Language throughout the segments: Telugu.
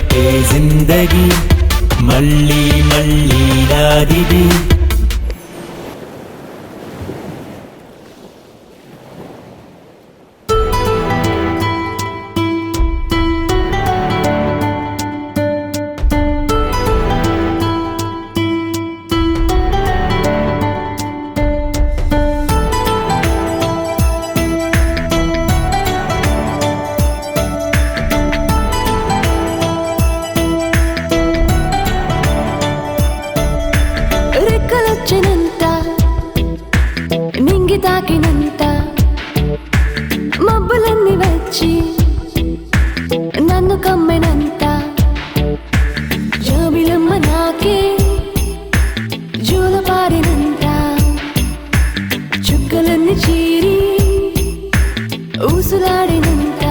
ఒకటే జిందగీ మళ్ళీ మళ్ళీ రాదిది రెక్కలొచ్చినంత నింగి తాకినంత మబ్బులన్నీ వచ్చి నన్ను కమ్మెనంత జాబిలమ్మ నాకే జోలపారినంత చుక్కలన్నీ చీరి ఊసులాడినంత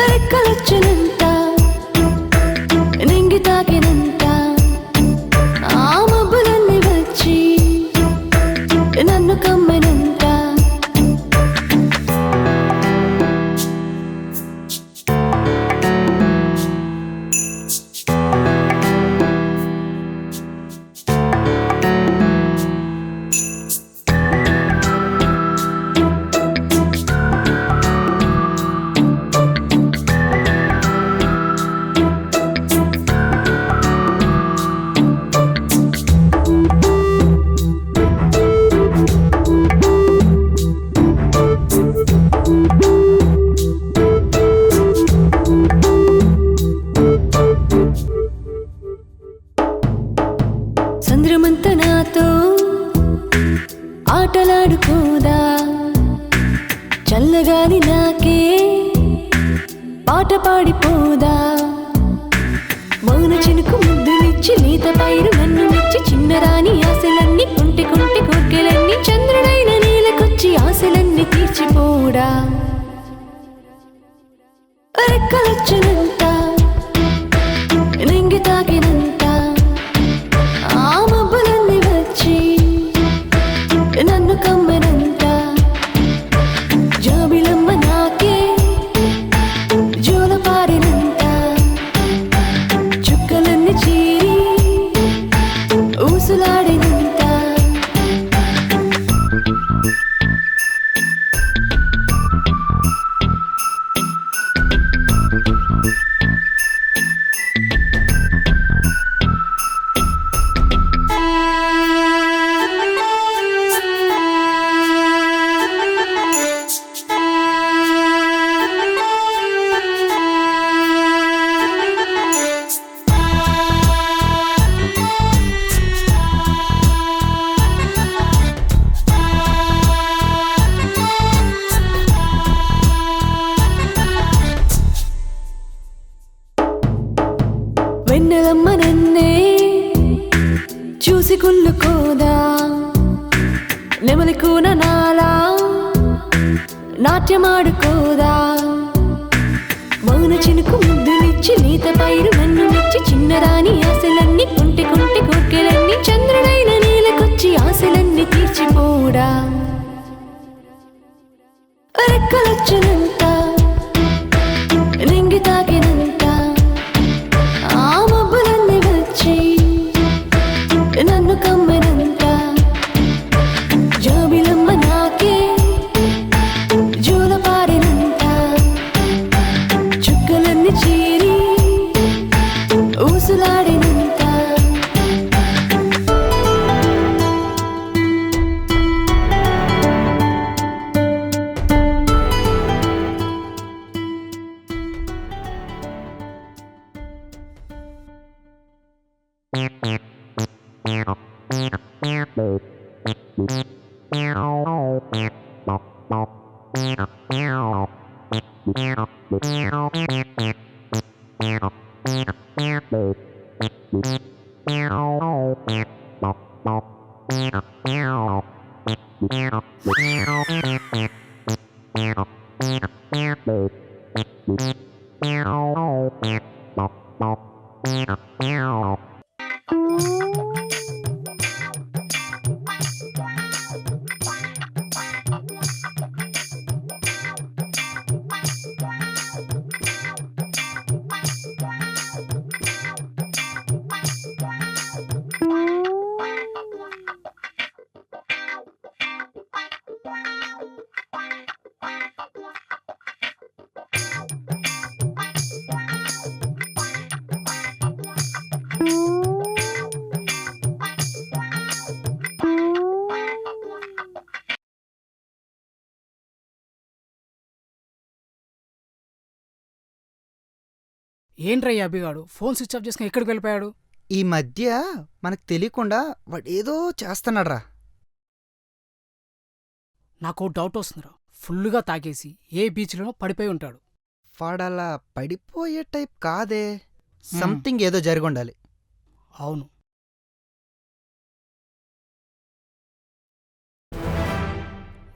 రెక్కలొచ్చినంత నింగి తాకినంత నన్ను కమ్మెనంత సంద్రమంత నాతో ఆటలాడుకోదా చల్లగాలి నాకే పాట పాడిపోదా మౌన చినుకు ముద్దులిచ్చి లేత పైరు నన్ను మెచ్చి చిన్నరాని ఆశలన్నీ కుంటి కుంటి కోర్కెలన్నీ చంద్రుడైన నీలకొచ్చి ఆశలన్నీ తీర్చిపోడా రెక్కలొచ్చినంత నింగి తాకినంత నన్ను కమ్మెనంత జాబిలమ్మ నాకే జోలపారినంత చుక్కలన్నీ చీరి ఊసులాడినంత వెన్నెలమ్మ నన్నే చూసి కుళ్ళుకోదా నెమలి కూన నాలా నాట్యమాడుకోదా మౌన చినుకు ముద్దులిచ్చి లేత పైరు నన్ను మెచ్చి చిన్నరాని ఆశలన్నీ కుంటి కుంటి కోర్కెలన్నీ చంద్రుడైన నీలకొచ్చి ఆశలన్నీ తీర్చిపోడా రెక్కలొచ్చినంత నింగి తాకినంత నన్ను కమ్మెనంత జాబిలమ్మ నాకే జోలపారినంత చుక్కలన్నీ చీరి ఊసులాడినంత ఏంట్రయ్య అభిగాడు ఫోన్ స్విచ్ ఆఫ్ చేసుకుని ఎక్కడికి వెళ్ళిపోయాడు? ఈ మధ్య మనకు తెలియకుండా వాడు ఏదో చేస్తున్నాడ్రా. నాకు డౌట్ వస్తుందిరా, ఫుల్గా తాగేసి ఏ బీచ్లోనో పడిపోయి ఉంటాడు. వాడలా పడిపోయే టైప్ కాదే. సంథింగ్ ఏదో జరిగి ఉండాలి. అవును.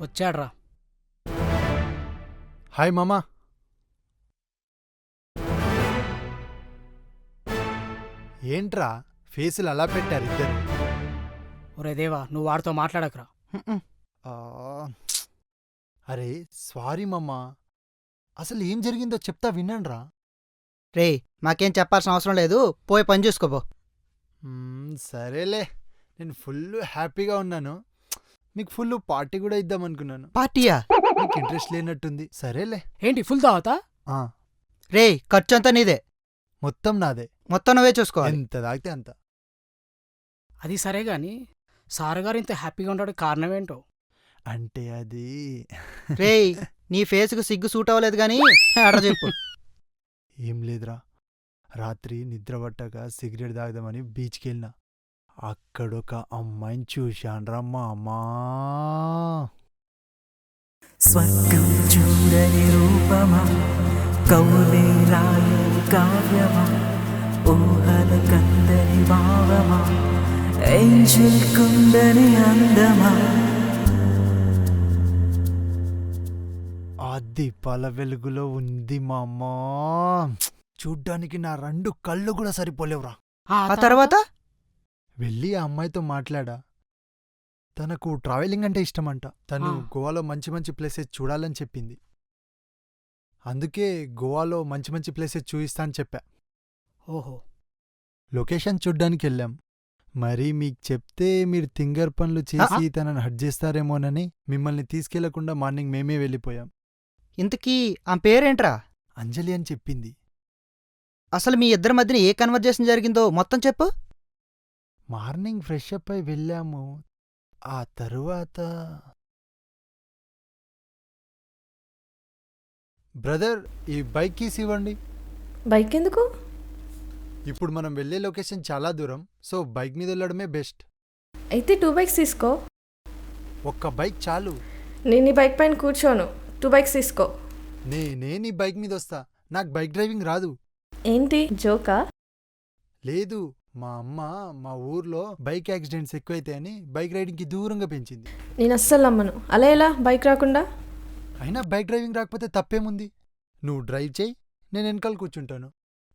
వచ్చాడ్రా. హాయ్ మామా. ఏంట్రా ఫేసులు అలా పెట్టారు ఇద్దరు? ఒరే దేవా, నువ్వు వాడితో మాట్లాడకరా. ఆ, అరే సారీ మామా, అసలు ఏం జరిగిందో చెప్తా వినండ్రా. రేయ్, మాకేం చెప్పాల్సిన అవసరం లేదు, పోయి పని చూసుకోపో. సరేలే, నేను ఫుల్ హ్యాపీగా ఉన్నాను. మీకు ఫుల్ పార్టీ కూడా ఇద్దామనుకున్నాను. పార్టీయా? మీకు ఇంట్రెస్ట్ లేనట్టుంది. సరేలే. ఏంటి ఫుల్ దావతా? ఆ, రేయ్, ఖర్చు అంతా నీదే, మొత్తం నాదే. మొత్తం నువ్వే చూసుకోవాలి. ఎంత తాగితే అంత. అది సరే గాని సార్ గారు ఇంత హ్యాపీగా ఉండడానికి కారణం ఏంటో? అంటే అది రేయ్, నీ ఫేస్కు సిగ్గు సూట్ అవ్వలేదు గానీ అడ చెప్పు. ఏం లేదురా, రాత్రి నిద్ర పట్టాక సిగరెట్ తాగదామని బీచ్కి వెళ్ళినా. అక్కడొక అమ్మాయిని చూశాన్రా మామా. స్వర్గం చూడని రూపమా, కౌలే రాయని కావ్యమా, ఊహల కందని భావమా, ఏంజెల్ కుందని అందమా. అది పల వెలుగులో ఉంది మామా. చూడ్డానికి నా 2 కళ్ళు కూడా సరిపోలేవురా. ఆ తర్వాత వెళ్ళి ఆ అమ్మాయితో మాట్లాడా. తనకు ట్రావెలింగ్ అంటే ఇష్టమంట. తను గోవాలో మంచి మంచి ప్లేసెస్ చూడాలని చెప్పింది. అందుకే గోవాలో మంచి మంచి ప్లేసెస్ చూయిస్తా అని చెప్పా. ఓహో. లొకేషన్ చూడ్డానికి వెళ్ళాం. మరి మీకు చెప్తే మీరు తింగర్ పనులు చేసి తనని హట్ చేస్తారేమోనని మిమ్మల్ని తీసుకెళ్లకుండా మార్నింగ్ మేమే వెళ్ళిపోయాం. ఇంతకీ ఆ పేరేంట్రా? అంజలి అని చెప్పింది. అసలు మీ ఇద్దరి మధ్యన ఏ కన్వర్జేషన్ జరిగిందో మొత్తం చెప్పు. మార్నింగ్ ఫ్రెష్ అప్ అయి వెళ్ళాము. ఆ తరువాత బ్రదర్, ఈ బైక్ కీస్ ఇవ్వండి. బైక్ ఎందుకు? ఇప్పుడు మనం వెళ్ళే లొకేషన్ చాలా దూరం, సో బైక్ మీద వెళ్ళడమే బెస్ట్. అయితే 2 బైక్స్ తీసుకో. ఒక్క బైక్ చాలు. నేను ఈ బైక్ పైన కూర్చోను, 2 బైక్స్ తీసుకో. నేనే నీ బైక్ మీద వస్తా. నాకు బైక్ డ్రైవింగ్ రాదు. ఏంటి జోకా? లేదు, మా అమ్మ మా ఊర్లో బైక్ యాక్సిడెంట్స్ ఎక్కువైతాయని బైక్ రైడింగ్కి దూరంగా పెంచింది. నేను అస్సలు నమ్మను. అలా ఎలా బైక్ రాకుండా? అయినా బైక్ డ్రైవింగ్ రాకపోతే తప్పేముంది? నువ్వు డ్రైవ్ చేయి, నేను వెనకాల కూర్చుంటాను.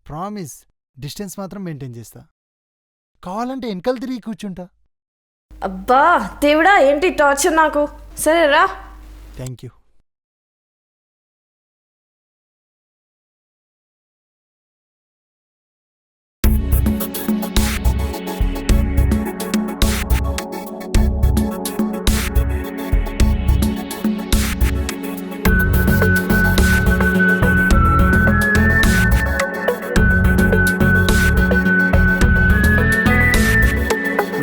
ప్రామిస్, డిస్టెన్స్ మాత్రం మెయింటైన్ చేస్తా. కావాలంటే వెనకాల తిరిగి కూర్చుంటా. అబ్బా దేవుడా, ఏంటి టార్చర్ నాకు. సరే రా. Thank you.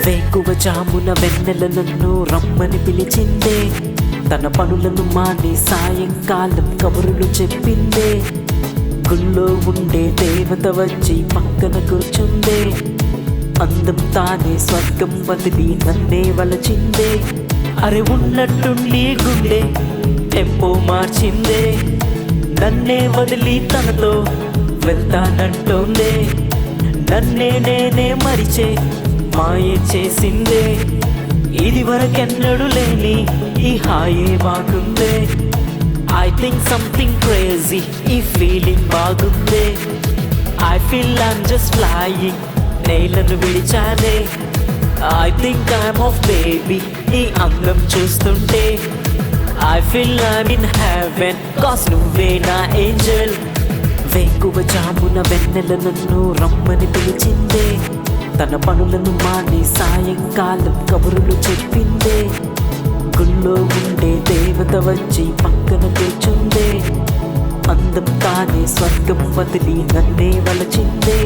వేకువ జామున వెన్నెల నన్ను రమ్మని పిలిచిందే, తన పనులను మాని సాయంకాలం కబురులు చెప్పిందే. గుళ్ళో ఉండే దేవత వచ్చి పక్కన కూర్చుందే, అందం తానే స్వర్గం వదిలి నన్నే వలచిందే. అరే ఉన్నట్టుండి గుండె టెంపో మార్చిందే, నన్నే వదిలి తనతో వెళ్తానంటోందే. నన్నే నేనే మరిచే మాయే చేసిందే, ఇది వరకెన్నడు లేని ఈ హాయే బాగుందే. ఐ థింక్ సంథింగ్ క్రేజీ, ఈ ఫీలింగ్ బాగుందే. I feel I'm just flying, నేలను విడిచానే. I think I'm off baby, ఈ అందం చూస్తుంటే. I feel I'm in heaven, cause నువ్వే నా ఏంజెల్. వేకువ జామున వెన్నెల నన్ను రమ్మని పిలిచిందే, తన పనులను మాని సాయంకాలం కబురులు చెప్పిందే. గుళ్ళో ఉండే దేవత వచ్చి పక్కన కూర్చుందే, అందం తానే స్వర్గం వదిలి నన్నే వలచిందే.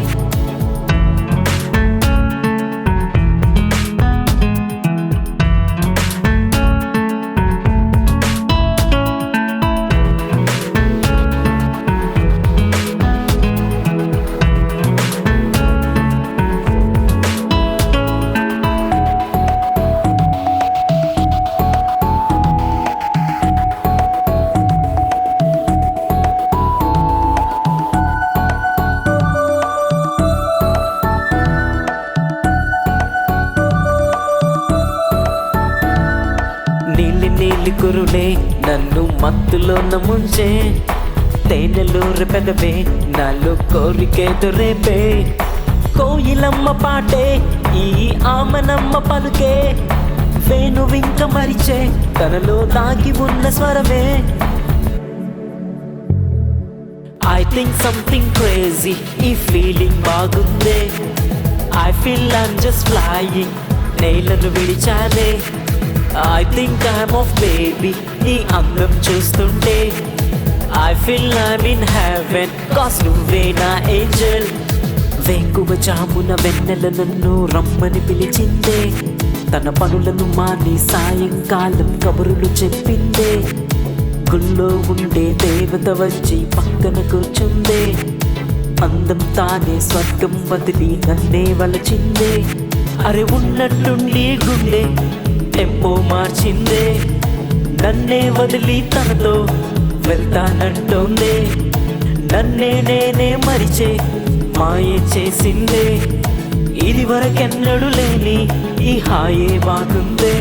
నన్ను మత్తులోన ముంచే తేనెలు రెపెదవే నాలో కోరికేదో రేపే కోయిలమ్మ పాటే ఈ ఆమనమ్మ పలుకే వేణువింక మరిచే తనలో దాగి ఉన్న స్వరమే I think something crazy ఈ ఫీలింగ్ బాగుందే I feel I'm just flying నేలను విడిచానే I think I'm off baby నీ అందం చూస్తుంటే I feel I'm in heaven cause నువ్వే నా angel వేకువ జామున వెన్నెల నన్ను రమ్మని పిలిచిందే తన పనులను మాని సాయంకాలం కబురులు చెప్పిందే గుళ్ళో ఉండే దేవత వచ్చి పక్కన కూర్చుందే అందం తానే స్వర్గం వదిలి నన్నే వలచిందే అరే ఉన్నట్టుండి గుండె టెంపో మార్చిందే నన్నే వదిలి తనతో వెళ్తానంటోందే నన్నే నేనే మరిచే మాయే చేసిందే ఇది వరకెన్నడు లేని ఈ హాయే బాగుందే